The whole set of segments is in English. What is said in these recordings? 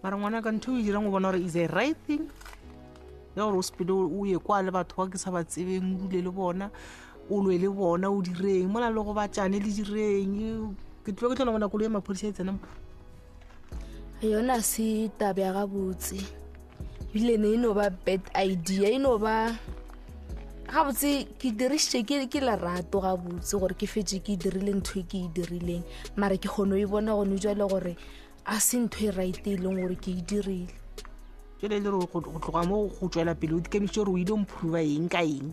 mara ngwana ka ntho e dirang o bona gore is a right thing ya gore o sepele o ye kwa le batho ba ke sa ba tsebeng o dule le bona o lwe le bona o direng mola le go batjane le direng ke tlo bona go le maphodisa e tsena yona se tabe ga botse bile ne no ba bad idea ino ba ga botse ke dirisitse ke la rato ga botse gore ke fetse ke dirile ntho e ke e dirileng mara ke kgono e bona go ne jwale gore a se ntho e right e leng gore ke e dirile jwale le go tloga mo go tswela pele o dikemišitse gore o ile mphruva eng ka eng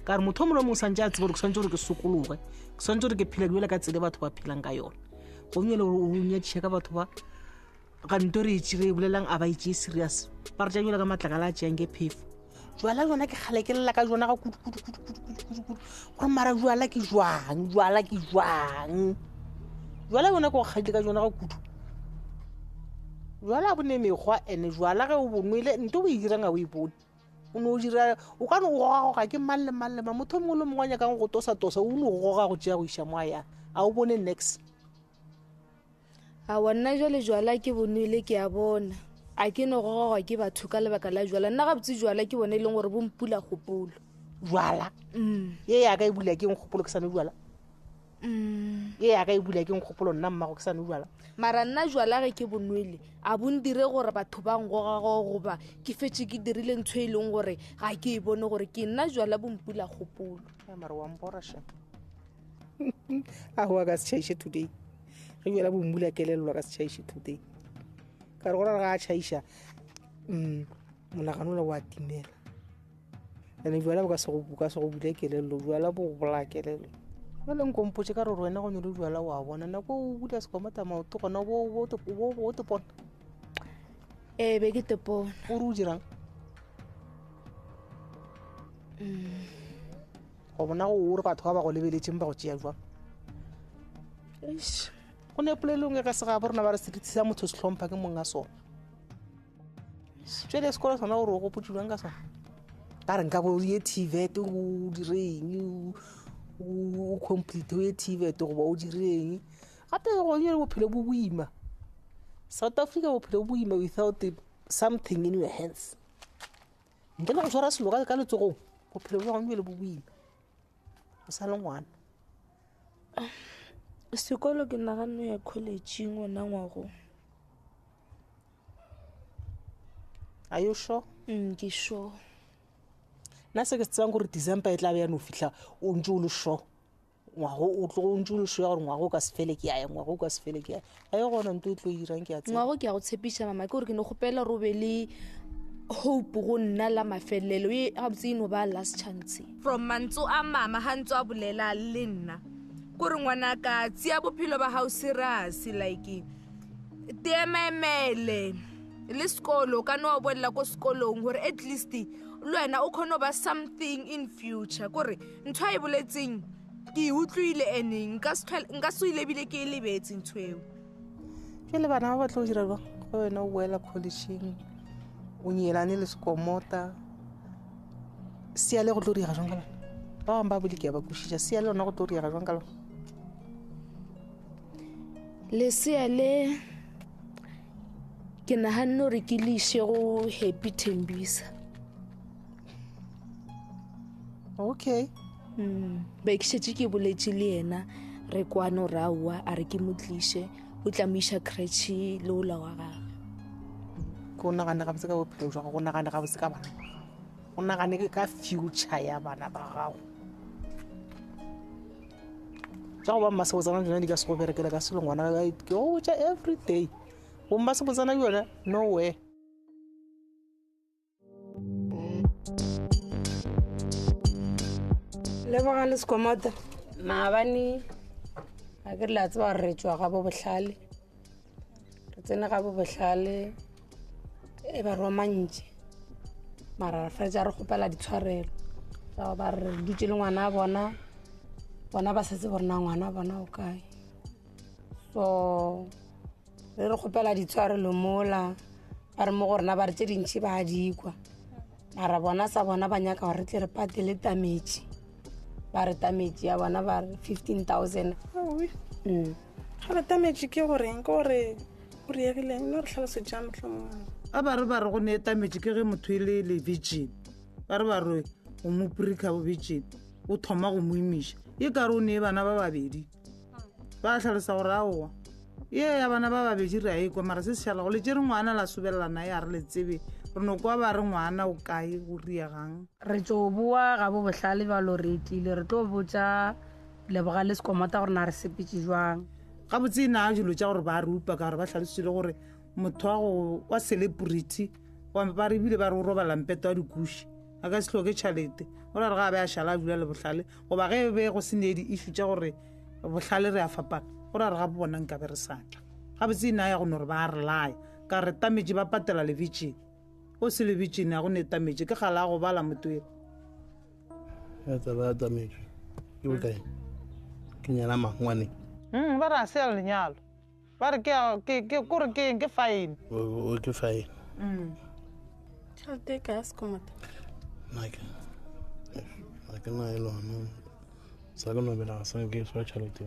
ka re motho o mole mo santse a tsebe gore ke swantse gore ke sokologe ke swantse gore ke phela duela ka tsele batho ba phelang ka yona go nyele gore o nyadiša ka batho ba ganto re e bolelang a ba etse serious ba re tša jela ka matlakala a tšeang ke phefo jwala jona ke kgale ke lela ka jona ga kudu gore mara jwala ke jwang jwala jona ko kgaile ka jona ga kudu jwala bone mekgwa ene jwala ge o bonwele nto o e dirang a o e bone o ne o dira o ka ne o gogagoga ke mang le motho mongwe le mongwe a nyakang go tosa o ne o goga go tšea go iša mo a yang a o bone next a wanna jwale jwala ke bonwele ke a bona a ke no gogoga ke batho ka lebaka la jwala nna ga botse jwala ke bone e leng gore bompula kgopolo jwala ye ya ka e bula ke nkgopolo ke sane jwala ye ya ka e bula ke nkgopolo nna mmago ke sane jwala mara nna jwala ge ke bonwele a bondire gore batho ba ngogago goba ke fetse ke dirile ntho e leng gore ga ke e bone gore ke nna jwala bompula kgopolo mara wa mporasha a go ka se tšhaiše today ge jwala bombula kelelelwa ka se tšhaiše today ka re gore ga a tšhaiša monagano la wa timela ane jwala bo ka se go bula kelelelo jwala bo go bola kelelo jwale nkompotse ka re gore wena go nyole jwala wa bona nako o bula sekomata maoto gona bo te pona be ke te pona o re o dirang go bona go re batho ba ba go lebeletšeng ba go tšea jwang go ne polelong e ka se ga borona ba re seriti sa motho se tlhompha ke mong a sona jwale sekolo sona gore o gopotšilwang ka sona ka re nka bo ye tvet o direng o complete o ye tvet goba o direng gape go nyele bophelo bo boima South Africa bophelo bo boima without something in your hands ntle le go tshwara selo ka letsogong bophelo bo nyele bo boima o sa le ngwana sekolo ke nagano ya college ngwana ngwago are you sure ke sure nna se ke se tsebang gore December e tla be ya no fitlha o ntse o le sure ngwago o tlo o ntse o le sure ya gore ngwago o ka se fele ke aya ngwago o ka se fele ke aya a ye gona nto e tlo irang ke a tseba ngwago ke a go tshepiša mama ke gore ke ne kgopela gore o be le hope go nna la mafelelo e gabotse eno ba last chance from mantso a mama ga ntse a bolela le nna kore ngwana ka tsia bophelo ba hao serious like tememele le skolo ka no bolela ko skolong gore at least le wena o kgone ba something in future kore ntho a e boletseng ke utlwile eneng nka se ile bile ke lebetse ntho eo jwale bana ba batla go dira ba go wena o boela collegeng o nyelane le sekomota sia le go tlo dira jwang ka lona ba bangwe ba bole ke ya ba kwešiša sia le lona go tlo dira jwang ka lona lesea le ke naganne gore ke le ise go Happy Thembisa okay be ke šetse ke boletše le yena re kwane gore aowa a re ke mo tliše o tlamiša crutche le ola wa gagwe ko nagane gabotse ka bophelo jwa go nagane gabotse ka bana o nagane ka future ya bana ba gago tša go ba mmasebotsana jona di ka se go berekela ka selo ngwana ke go botša every day go mmasebotsana jona nowhere leboga le sekomota maabane a ke la tseba re tswa ga bo bohlale re tsene ga bo bohlale e ba romantse mara fa ja re gopela ditshwarelo tsa ba re dutse le ngwana bona ba setse borena ngwana bona o kae so re gopela ditshwarelo mola ba re mo gorena ba re tse dintšhi ba dikwa mara bona sa bona ba nyaka gore re tle re patele tametši ba re tametši ya bona ba re 15,000 ga re tametši ke goreng ke gore o riegileng no re tlhalosetša mohlomong a ba re go neetametše ke ge motho e le virgin ba re o mo prika bo virgin o thoma go mo imiša e ka re o nee bana ba babedi ba tlhalosa gore aowa ye ya bana ba babedi re a ekwa mara se se šala go le tše re ngwana la sobelelana ya re le tsebe re no kwa ba re ngwana o kae go riagang re tšo boa ga bo bohlale ba lo re tlile re tlo botša leboga le sekomata gore na re sepetse jwang gabotse e naa dilo tša gore ba re upa ka gore ba tlhalosile gore motho wa celebrity ba re ebile ba re o robala mpeta wa dikuši a ka se tlhoke tšhalete o ra re ga be a šala a dula le bohlale goba ge be go se nee di-issue tša gore bohlale re a fapana go ra re ga bona nka be re satla gabotse e naa ya go no re ba re laya ka re tametše ba patela le virgin o se le virgin ya go ne tametše ke gala a go bala motoele ya tsaba tametše ke bokae ke nyala mangwane ba re a se ya lenyalo ba re kore ke eng ke fine o ke fine tšhelete e ka ya sekomata ke na e lona sa ke nobela ga sa ke swa tšhelete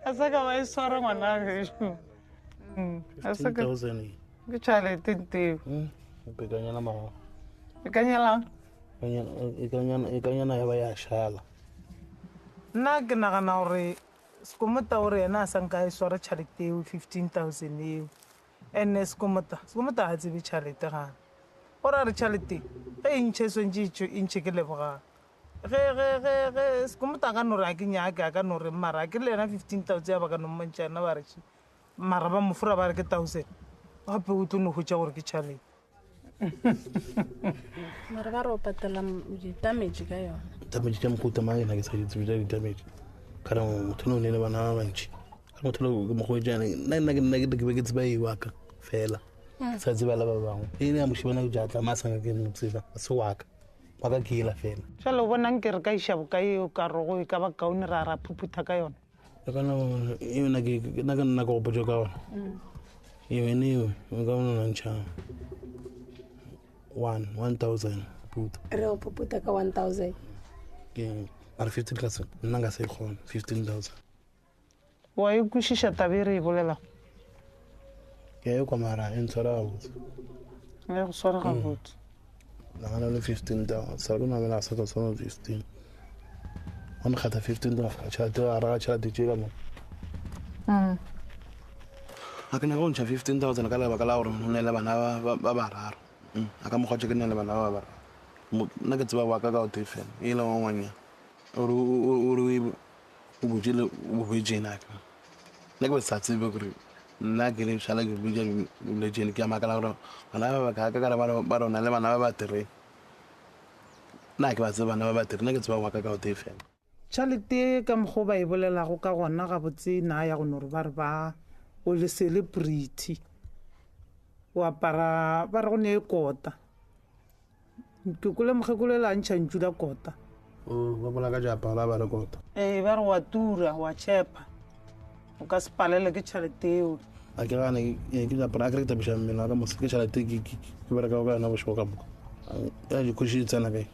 a sa ka ba e swara ngwana gešo a sa ka 15,000 ke tšhalete nteo pe ka nyala mago e ka nyalang e ka nyana ya ba ya šala nna ke nagana gore sekomota gore yena a sanka e swara tšhalete eo 15,000 eo and sekomota ga tsebe tšhalete gana gore a re tšhalete ge e ntšhe swantše e ntšhe ke lebogang ge sekomota a ka no re a ke nyake a ka no re mara ke le yena 15,000 ya ba ka nommontšha yena ba reše mara ba mofora ba re ke 1,000 gape o tlo no hwetša gore ke tšhalete mare ba re o patela ditamage ka yona damage tša mohuta maena ke sa ditsebe tša di-damage kare motho ne o ne le bana ba bantšhi kare motho le mokgwetšane nna ke be ke tseba e waka fela sa tsebala ba bangwe e ne ya mošibana ke jatla masanga ke motseba a se waka waka ke ela fela jalo o bonang ke re ka iša bokae o ka rogo e ka ba kaone ra phuphutha ka yona nna ka nna ka gopotso ka ona ene eo o ka ononantšha 1,000 puta re o puputa ka 1,000 mare 15,000 nna nka se e kgona 15,000 wa e kwešiša tabe e re e bolela ke e kwa mara e ntshwara gabotse e go sware gabotse nagana le 15,000 sa ke namela a seka tshwana 15 one kgatha 15,000 tšhalate a raga tšhalate tše ka mo a ke nyaka go ntšha 15,000 ka lebaka la gore o ne le bana ba bararo a ka mokgwatše ke ne le bana ba bararo nna ke tseba waka ka ote fela e le wangwanya ore o botse le boboetšenaka nna ke be sa tsebe kore nna ke le šala ke botsa boletšene ke amakala gore bana ba bakaka kare ba rona le bana ba batere nna ke ba tsebe bana ba batere nna ke tseba waka ka ote fela tšhalete ka mokgwa ba e bolelago ka gona gabotse na ya go no re ba re ba o le celebrity o apara ba re go ne e kota ke kole mokgekolo e la ntšha ntšula kota ba bola ka japa la ba re kota ee ba re wa tura wa chepa o ka se palele ke tšhalete eo a ke gane ke japana a kere ke tabiša mmele ka mose ke tšhalete ke bereka ka yona bošego ka moka ya dikoši e tsena kae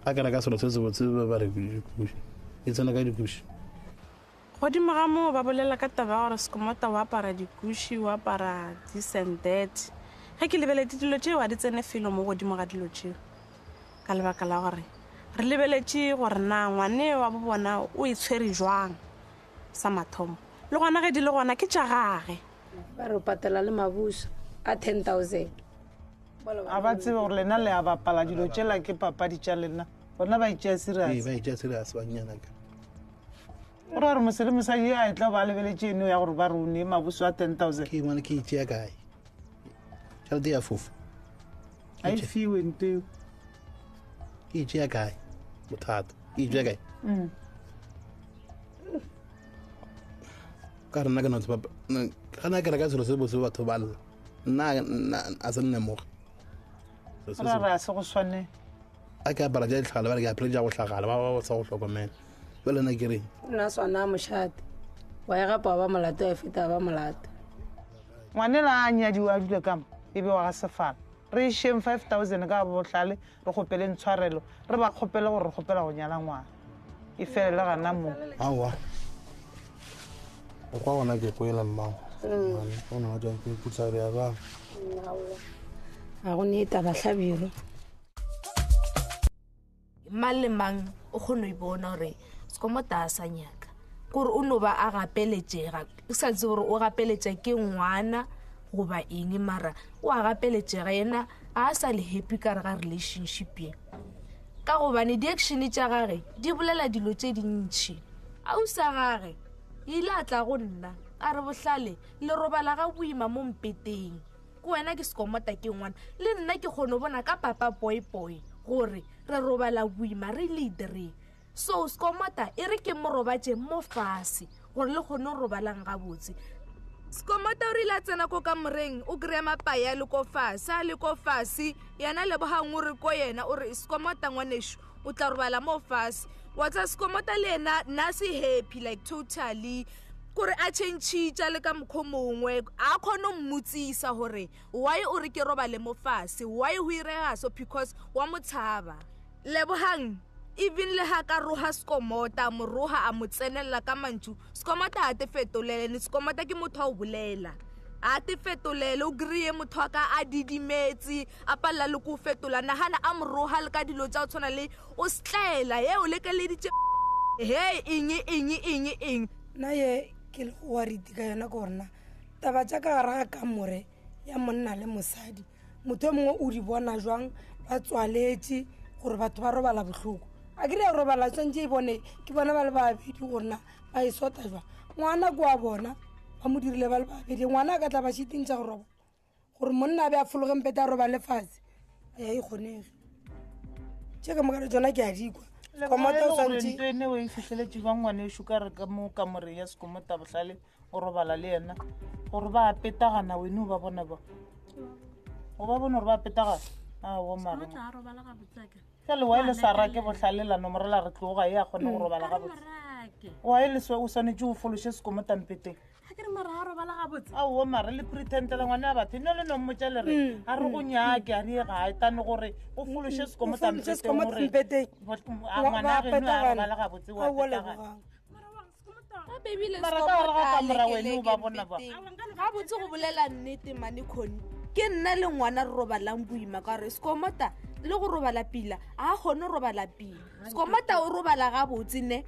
a kena ka selo se se botse ba re dikoši e tsena ka dikoši godimo ga moo ba bolela ka taba ya gore sekomota o apara dikuši o apara this and that ge ke lebeletse dilo tšeo a di tsene felo mo godimo ga dilo tšeo ka lebaka la gore re lebeletše gore na ngwane wa bo bona o e tshwere jwang sa mathomo le gona ge di le gona ke tša gage ba re o patela le mabuša a 10,000 a ba tsebe gore lena le a bapala dilo tšela ke papadi tša lena bona ba itšea serius ba itšea serius bannyanaka o ra gore mosele mosadi a e tla ba lebeletše eno ya gore ba re o ne maboso a 10,000 ke ngwane ke itšea kae tšhalete ya fofa a e fiwe nteo ke itšea kae bothata ke itšea kae ka re nna ke notse gana ke reka selo se bose batho ba lla nna a se nnemoge ra re a se go swane a ke apara ja ditlhagale ba re ke apere ja go tlhagala ba sa go tlhokomela jale nna ke reng nna swana mošate wa e gapa wa ba molato a e feta ba molato ngwane la a nyadiwa a dule kamo e be wa ga sefala re išeng 5,000 ka botlhale re kgopele ntshwarelo re ba kgopele gore re kgopela go nyala ngwana e felele gana mo aowa o kwa gona ke koela mmago ona wa jang ke putlare ya bang ga go neeta batlhabiro mang le mang o kgone go bona gore Skomota a sa nyaka kore o no ba a gapeletšega e sa tse gore o gapeletša ke ngwana goba eng mara o a gapeletšega yena a sa le happy ka re ga relationship ye ka gobane di-action tša gage di bolela dilo tše dintšhi ausa gage ile a tla go nna a re bohlale le robala ga boima mo mpeteng ko wena ke Skomota ke ngwana le nna ke kgone go bona ka papa boy gore re robala boima re leadere so Skomota e re ke mo robatše mo fase gore le kgone go robalang gabotse Skomota o rile a tsena ko kamoreng o kry-a mapaya le ko fase a le ko fase yana lebogang o re ko yena o re Skomota ngwanešo o tla robala mo fase wa tsa Skomota le ena nna se happy like totally kore a tšhentšhitša le ka mokgwa mongwe a kgone go mmotsisa gore why o re ke robale mo fase why go irega so because wa motshaba lebogang even le ha ka roha Skomota moroha a mo tsenelela ka mantšu Skomota a te fetolele Skomota ke motho a o bolela a te fetolele o greye motho a ka a didimetse a palela le ko fetola nagana a moroha le ka dilo tša o tshwana le o setlaela ye o lekeleditše he eng nna ye ke le go wariti ka yona ke gorena taba tša ka gare ga kamore ya monna le mosadi motho o mongwe o di bona jwang ba tswaletše gore batho ba robala bohloko a kere ya robala tshwantse e bone ke bona ba le babedi gorena ba e sota jwang ngwana ko wa bona ba mo dirile ba le babedi ngwana a ka tla ba šiting tša go roba gore monna a be a fologeng pete a roba lefase ya e kgonege tše ka mokare tsona ke a dikwa ntho ene o e fitlheletše ba ngwanešo ka re ka mo kamoreng ya Skomota bohlale o robala le yena gore ba petagana wene o ba bona ba o ba bona gore ba petagana ao mare fele wa ile sa rake bohlale la nomorela re tloga ye a kgone go robala gabotse wa ile o swanetše o fološe Skomota mpeteng aowa mare le pretendela ngwana a batho eno le nommotša le re a re go nyake a rie gae tane gore o fološe Skomota mpeteng ngwana a geno a robala gabotse wa petagana mara ka gore ga kamora wene o ba bona ba gabotse go bolela nnete mane kgone ke nna le ngwana re robalang boima ka gore Skomota le go robala pila a kgone go robala pila Skomota o robala gabotse ne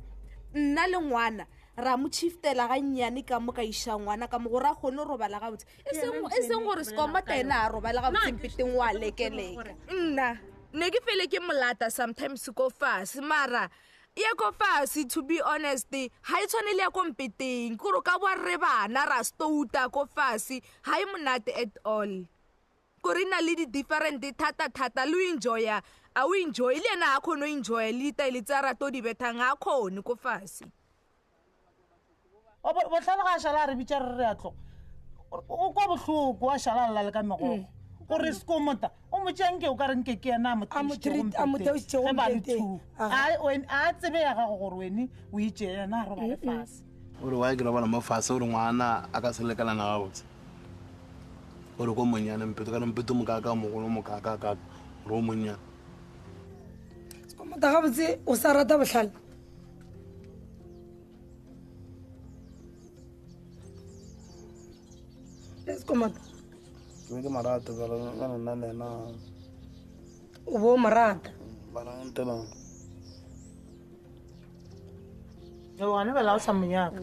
nna le ngwana ra mo chiftela ga nnyane ka mo ka iša ngwana ka mo gore a kgone go robala gabotse e seng gore Skomota ena a robala gabotse mpeteng wa lekeleke nna ne ke fele ke molata sometimes ko fase mara ya ko fase to be honest ha e tshwane le ya ko mpeteng kore ka boa re bana ra stouta ko fase ha e monate at all kore na le di-different thata le o enjoya a o enjoy le ena a kgone o enjoya le ditaele tsa rato di bethang a kgone ko fase botlhale ga a šala a re bitša re re a tlogo o kwa bohloko a šala lela le ka megogo gore Skomota o motšenke o ka renke ke ena a tsebe ya gago gore wene o itše ena a robale fase ore wa ke robala mo fase gore ngwana a ka se lekalana gabotse gore ko monnyane mpeto ka mpeto mokaka mogolo mokakakaka gore o monnyane Skomota gabotse o sa rata bohlale Skomota ke be ke marata ka nna le ena o bo marata bana ntelang ane bela o sa monyaka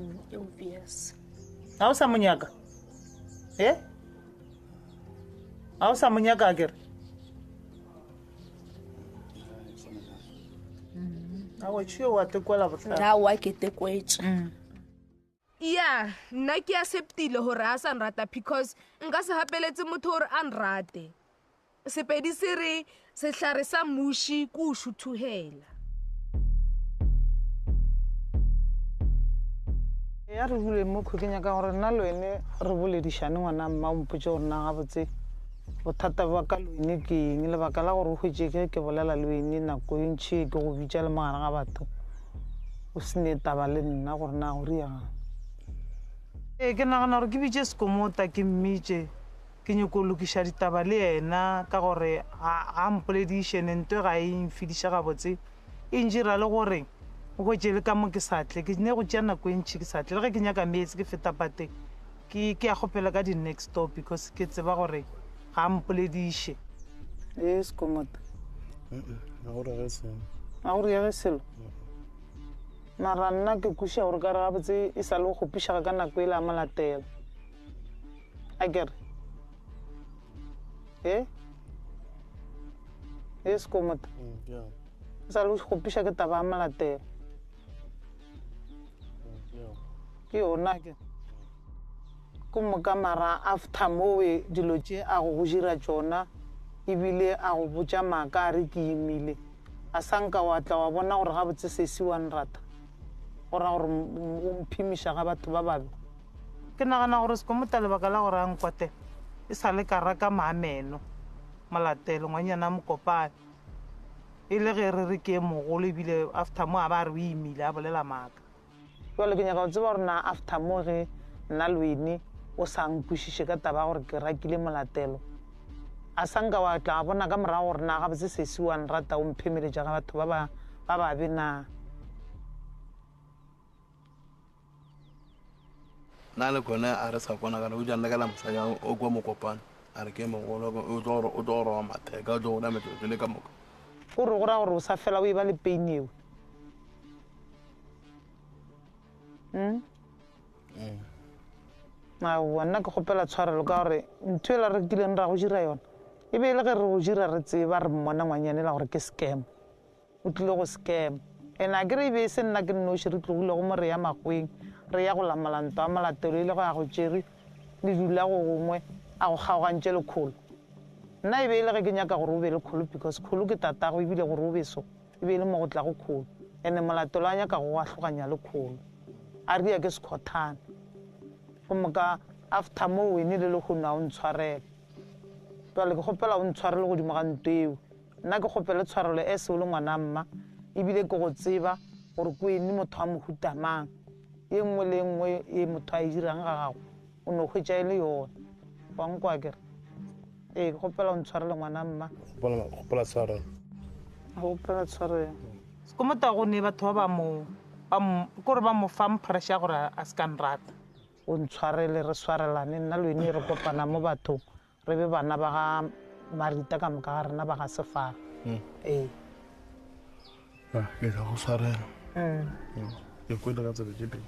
ga o sa monyaka ga o sa monyaka a kere awetšhio wa tekwela botlhale wa ke tekwetše ya nna ke acceptile gore a sa nrata because nka se gapeletse motho gore a nrate sepedi se re sehlare sa muši ko o šuthugela ya re bule mo kgokenya ka gore nna le wene re boledišane ngwana mma o mpotse gore na gabotse bothata ba ka le wene ke eng lebaka la gore o hwetse ke bolela le wene nako e ntšhi ke go bitša le magare ga batho o sene taba le nna gore na go riagang ke nagana gore ke bitše Skomota ke mmitše ke nyoko lokiša ditaba le yena ka gore ga mpolediše nento ga e mfediša gabotse e njira le gore o hwetše le ka mo ke satle ke ne go tšea nako e ntšhi ke satle le ge ke nyaka meetse ke feta pate ke a kgopela ka di-next door because ke tseba gore ga mpolediše e sekomota ga go riage selo mara nna ke kuša gore ka re gabotse e sa le go kgopišaga ka nako e le a molatela a kere e sekomota e sa le go kgopiša ke taba a molatela ke yona ke moka mara after mowe dilo tše a go dira tšona ebile a go botša maaka a re ke imile a sanka wa tla wa bona gore gabotse sesi wa nrata gora gore o mphimiša ga batho ba babe ke nagana gore sekomota lebaka la gore a nkwatela e sa le ka raka maameno molatelo ngwanyana mokopane e le ge re re ke mogolo ebile after mo a ba re o imile a bolela maaka jale ke nyaka go tseba gore na after mo ge nna le wene o sa nkwešiše ka taba gore ke rakile molatelo a sanka wa tla bona ka morago gore na gabotse sesi wa nrata o mphemeletša ga batho ba babe na nna le kone a re sa kona kana o jang le ka la mosanya o kwa mokopane a re ke mogolo o tlo gore wa matheka o tlo gona metsotso le ka moka o re gora gore o sa fela o e ba le pain eo aowa nna ke kgopela tshwarelo ka gore ntho e la re kileng ra go dira yona e be e le ge re go dira re tseba re mmona ngwanyane la gore ke scam o tlile go scam and a kere e be e se nna ke nnoši re tlogile go mo re ya makgweng re ya go lamalanto a molatelo e le go ya go tšere le dula go gongwe a go kgaogantše le kgolo nna e be e le ge ke nyaka gore o be le kgolo because kgolo ke tatago ebile gore o beso e be e le mo go tla go kgolo and molatelo a nyaka go atlhoganya le kgolo a ria ke sekgothane go moka after mo wene le le gona o ntshwarela jale ke kgopela o ntshwarele godimo ga nto eo nna ke kgopele tshwarelo e se o le ngwana mma ebile ke go tseba gore ko ene motho a mohutamang e nngwe le nngwe e motho a e dirang ga gago o ne o hwetša e le yona wa nkwa kere ee ke kgopela o ntshwarele ngwana mma kgopela tshwarelo gopela tshwarelo sekomota gone batho ba kore ba mo fa mpressure gore a se ka nrata o ntshwarele re swarelane nna le wene re kopana mo bathong re be bana ba ga marita ka moka ga rena ba ga sefara ee ke tla go swarela ke kwele ka tsebe tše pedi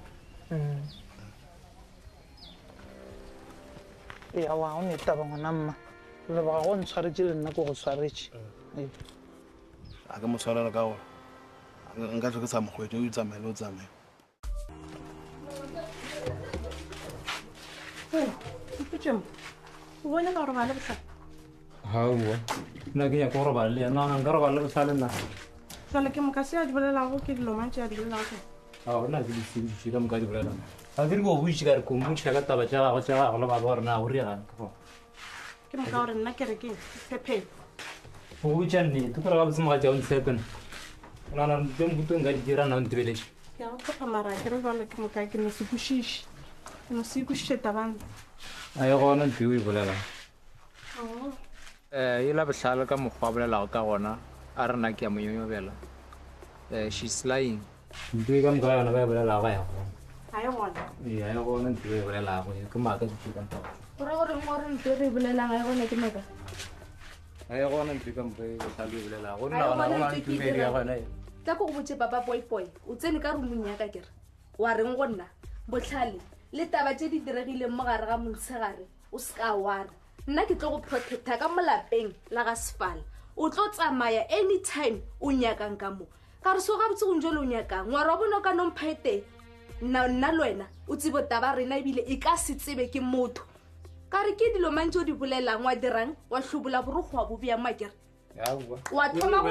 ee awa o netaba ngwana mma lebaka go ntshwaretše le nna ko go swaretše a ke mo tshwarela ka gore nka tlo ke sa mokgwetse o itsamaya le o tsamaya o bone ka gore ba le botlhale gaowa nna ke nyaka go robala le yena nka robala le botlhale nna jale ke moka se a di bolelago ke dilo mantse a di bolelago ao nna ke diseditše ka moka di bolelang ga ke di ko boitše ka re kombotšha ka taba tša gago le baba gore na go riagang ka gona ke moka gore nna ke rekeng pepheng go botša nnete kore ga botse moga tšao ntshepena nana temputong ka di dira na o ntebeletše ke a go tlhopa mara ke re jale ke moka ke ne se kwešiše ke ne se ikwešiše tabang a e gona ntho eo e bolelang e la botlhale ka mokgwa a bolelago ka gona a rena ke ya monyonyobela she's lying ntho e ka moka yona ba e bolelago ga ya gona a e gona ee a e gona ntho e bolelago ke maaka dithoka gore goreng gore ntho re e bolelang a e gone ke maka a e gona ntho e ka moka e botlhale e bolelago go nna gona gona ntho e ya gona tla ko go botse papa boyboy o tsene ka rumong yaka kere wa reng go nna botlhale le taba tse di diregileng mo gare ga montshegare o se ka wara nna ke tlo go protecta ka molapeng la ga sefala o tlo tsamaya anytime o nyakang ka mo ka re so gabotse go ntse le o nyakang ngwara wa bone o ka nomphaete nna le wena o tsebo taba rena ebile e ka se tsebe ke motho ka re ke dilo mantse o di bolelang wa dirang wa tlhobola borogo wa bobea makere wa thoma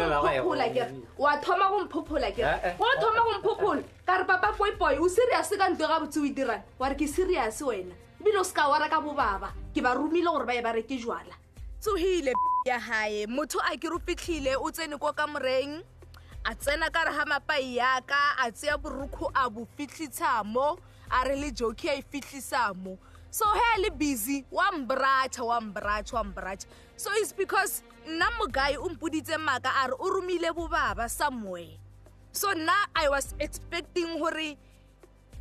go mphophola ka re papa boyboy o serious ka ntho ga botse o e dirang wa re ke serious wena ebile o se ka wara ka bobaba ke ba romile gore ba ye ba reke jwala tsogile ya hae motho a ke ro fitlhile o tsene ko ka moreng a tsena ka re ha mapai yaka a tseya borukhu a bo fitlhitsa mo a re le joke a e fitlhisa mo so he le busy wa mbracha. So it's because nna mogae o mpuditse maka a re o romile bo baba somewhere. So now I was expecting hore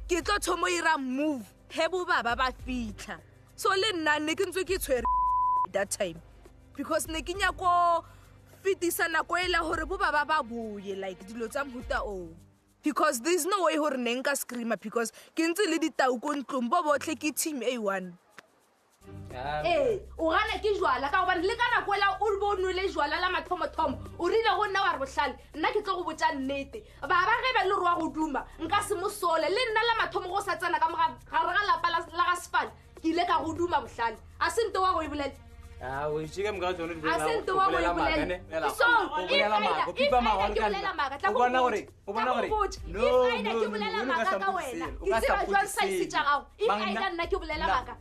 ke tlo thomo ira move he bo baba ba fitla. So le nna ne ke ntse ke tshwere that time because ne ke nya ko fitisa nako ela hore bo baba ba boye like dilo tsa mhuta o. Because there's no way hore ne nka screamer because ke ntse le ditau ko ntlong bo botle ke team A1. O gana ke jwala ka gobane le kana kwela o bonole jwala la mathomo o rile go nna wa re bohlale nna ke tlo go botsa nnete ba ge ba le roa go duma nka se mosole le nna la mathomo go sa tsena ka moga ga re ga lapa la ga sfal ke ile ka go duma bohlale a se nto wa go ibolela we chike mga tsone di a se nto wa go ibolela so if I bona gore no ke bolela maka ka wena ke tseba jwa size tsa gago if I nna ke bolela maka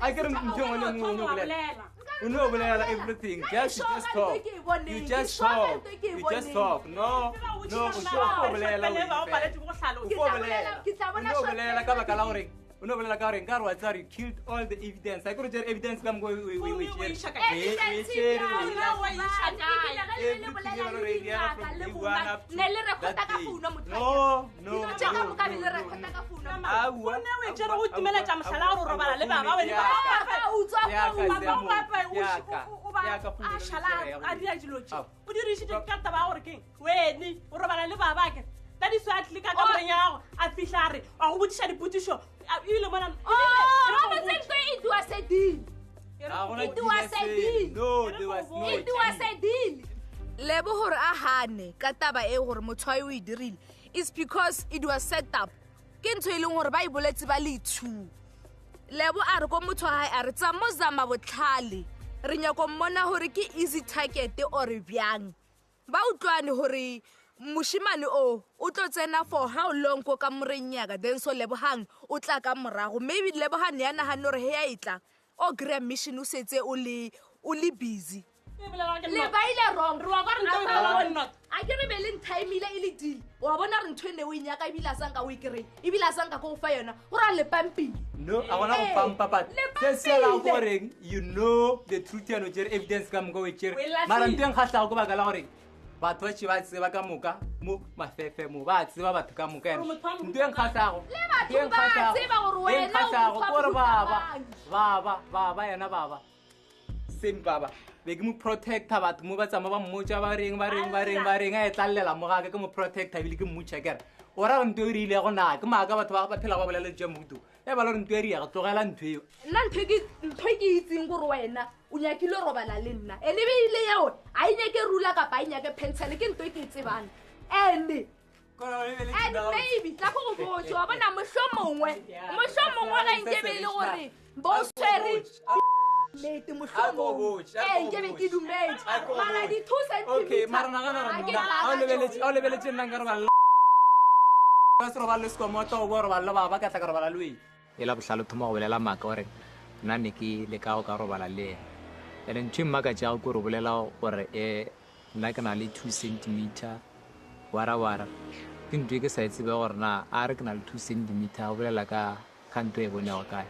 I can no bolela everything just talk you just talk no bolela ka baka la gore no bolela ka gore nka re wa tsari you killed all the evidence I could evidence come go we that is why I click on the yago a fihlare a go botša dipotšišo ile mona it was a deal lebo gore a hane ka taba e gore motho o e dirile is because it was set up ke ntho e leng gore ba e boletse ba le two lebo a re ko motho wa hae a re tsa mo zama botlhale re nyako mmona gore ke easy target or bjang ba utlwane gore moshimane o tlo tsena for how long ko ka morenyaka then so lebohang o tla ka morago maybe lebohang ya nagane gore he ya itla o grab mission o setse o le busy le ba ile wrong re wa gore not a ke re be le time ile ile deal wa bona re ntwene o inyaka ibila sanka o ikere ibila sanka go fa yona gora le pampi no I wanna pampa but sesela gore you know the truth and the evidence come go with mara nteng khatla go baka la gore batho ba tsheba tseba ka moka mo mafefe mo ba tseba batho ka moka ene ntwe nkgatsago gore baba yena baba same baba be ke mo protecta batho mo ba tsama ba mmotsa ba reng a etlallela mo ga ke mo protecta bile ke mmotsa kere ora ntwe e rile go na ke maaka batho ba phela go bolela tša mutu e ba le ntwe e ri ya go tlogela ntwe nna ntwe ke itseng gore wena o nyakile robala le nna ene be ile yao a inyake rula ka ba inyake pensele ke ntwe ke tsebana and maybe tla go botsa wa bona mohlomongwe ga nkebe le gore bo swere late mohlomongwe ke be ke dumetse mara di 2 cm okay mara a lebeletse nna nka robala ka se robala se komoto o bo robala baba ka tla ka robala lui ela bohlalo thoma go bolela maka gore nna ne ke le ka go ka robala le ene ntwe mmaka tša go re bolela gore nna ke na le 2 cm wara ke ntwe ke sa etsebe gore na a re ke na le 2 cm o bolela ka ntwe e bonego kae